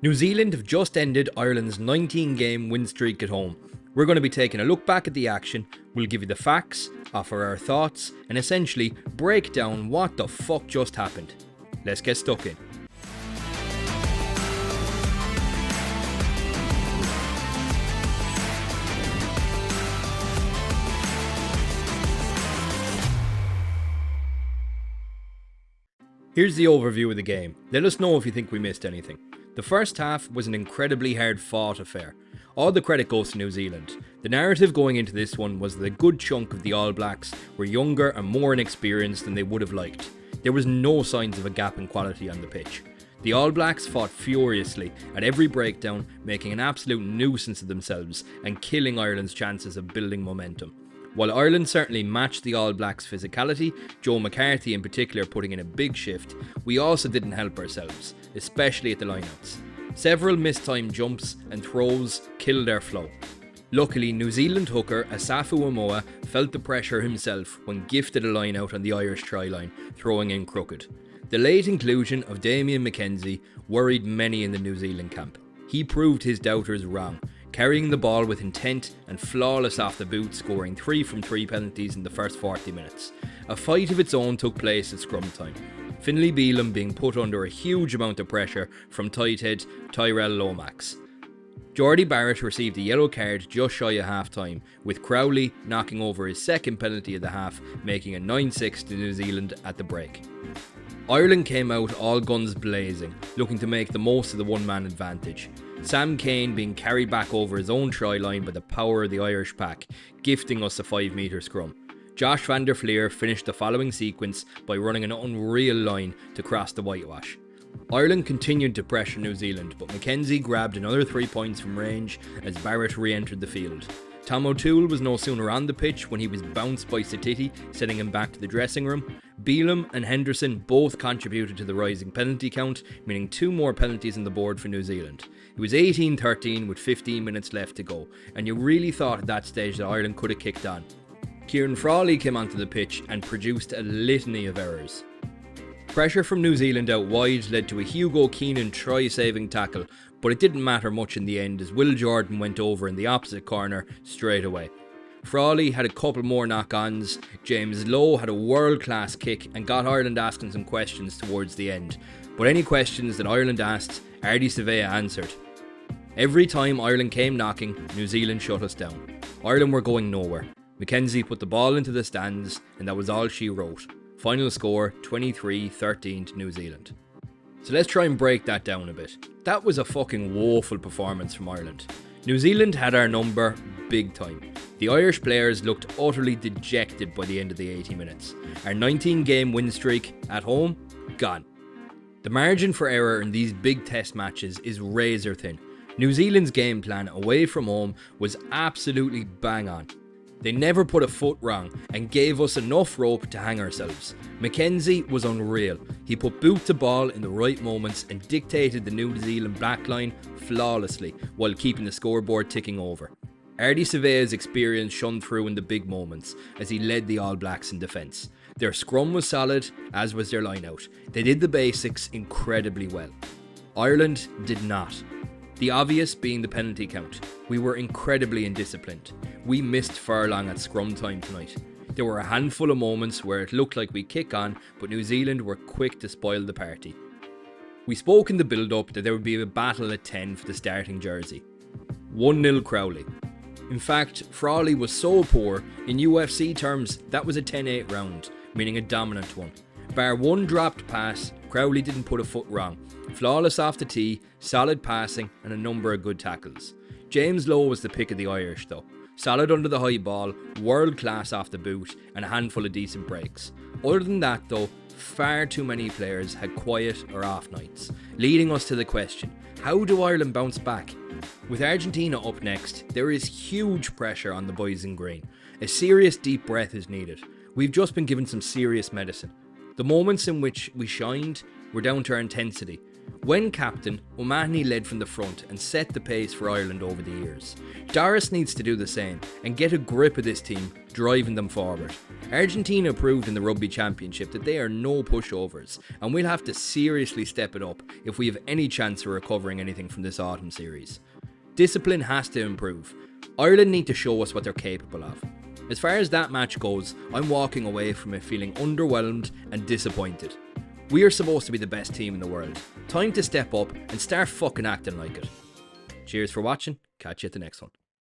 New Zealand have just ended Ireland's 19-game win streak at home. We're going to be taking a look back at the action, we'll give you the facts, offer our thoughts, and essentially break down what the fuck just happened. Let's get stuck in. Here's the overview of the game. Let us know if you think we missed anything. The first half was an incredibly hard fought affair. All the credit goes to New Zealand. The narrative going into this one was that a good chunk of the All Blacks were younger and more inexperienced than they would have liked. There was no signs of a gap in quality on the pitch. The All Blacks fought furiously at every breakdown, making an absolute nuisance of themselves and killing Ireland's chances of building momentum. While Ireland certainly matched the All Blacks' physicality, Joe McCarthy in particular putting in a big shift, we also didn't help ourselves, especially at the lineouts. Several mistimed jumps and throws killed our flow. Luckily, New Zealand hooker Asafu Amoa felt the pressure himself when gifted a lineout on the Irish try line, throwing in crooked. The late inclusion of Damien McKenzie worried many in the New Zealand camp. He proved his doubters wrong, carrying the ball with intent and flawless off the boot, scoring 3 from 3 penalties in the first 40 minutes. A fight of its own took place at scrum time. Finlay Bealham being put under a huge amount of pressure from tight head Tyrell Lomax. Jordy Barrett received a yellow card just shy of half time, with Crowley knocking over his second penalty of the half, making it 9-6 to New Zealand at the break. Ireland came out all guns blazing, looking to make the most of the one-man advantage. Sam Cane being carried back over his own try line by the power of the Irish pack, gifting us a 5-metre scrum. Josh van der Fleer finished the following sequence by running an unreal line to cross the whitewash. Ireland continued to pressure New Zealand, but McKenzie grabbed another 3 points from range as Barrett re-entered the field. Tom O'Toole was no sooner on the pitch when he was bounced by Satiti, sending him back to the dressing room. Bealham and Henderson both contributed to the rising penalty count, meaning 2 more penalties on the board for New Zealand. It was 18-13 with 15 minutes left to go, and you really thought at that stage that Ireland could have kicked on. Kieran Frawley came onto the pitch and produced a litany of errors. Pressure from New Zealand out wide led to a Hugo Keenan try-saving tackle, but it didn't matter much in the end as Will Jordan went over in the opposite corner straight away. Frawley had a couple more knock-ons, James Lowe had a world-class kick and got Ireland asking some questions towards the end, but any questions that Ireland asked, Ardie Savea answered. Every time Ireland came knocking, New Zealand shut us down. Ireland were going nowhere. McKenzie put the ball into the stands and that was all she wrote. Final score 23-13 to New Zealand. So let's try and break that down a bit. That was a fucking woeful performance from Ireland. New Zealand had our number big time. The Irish players looked utterly dejected by the end of the 80 minutes. Our 19-game win streak at home, gone. The margin for error in these big test matches is razor thin. New Zealand's game plan away from home was absolutely bang on. They never put a foot wrong and gave us enough rope to hang ourselves. McKenzie was unreal. He put boot to ball in the right moments and dictated the New Zealand backline flawlessly while keeping the scoreboard ticking over. Ardie Savea's experience shone through in the big moments as he led the All Blacks in defence. Their scrum was solid, as was their lineout. They did the basics incredibly well. Ireland did not. The obvious being the penalty count. We were incredibly indisciplined. We missed furlong at scrum time tonight. There were a handful of moments where it looked like we'd kick on, but New Zealand were quick to spoil the party. We spoke in the build-up that there would be a battle at 10 for the starting jersey. 1-0 Crowley. In fact, Frawley was so poor, in UFC terms, that was a 10-8 round, meaning a dominant one. Bar one dropped pass, Crowley didn't put a foot wrong. Flawless off the tee, solid passing and a number of good tackles. James Lowe was the pick of the Irish though. Solid under the high ball, world class off the boot and a handful of decent breaks. Other than that though, far too many players had quiet or off nights, leading us to the question, how do Ireland bounce back? With Argentina up next, there is huge pressure on the boys in green. A serious deep breath is needed. We've just been given some serious medicine. The moments in which we shined were down to our intensity. When captain, O'Mahony led from the front and set the pace for Ireland over the years. Doris needs to do the same and get a grip of this team, driving them forward. Argentina proved in the Rugby Championship that they are no pushovers, and we'll have to seriously step it up if we have any chance of recovering anything from this autumn series. Discipline has to improve. Ireland need to show us what they're capable of. As far as that match goes, I'm walking away from it feeling underwhelmed and disappointed. We are supposed to be the best team in the world. Time to step up and start fucking acting like it. Cheers for watching, catch you at the next one.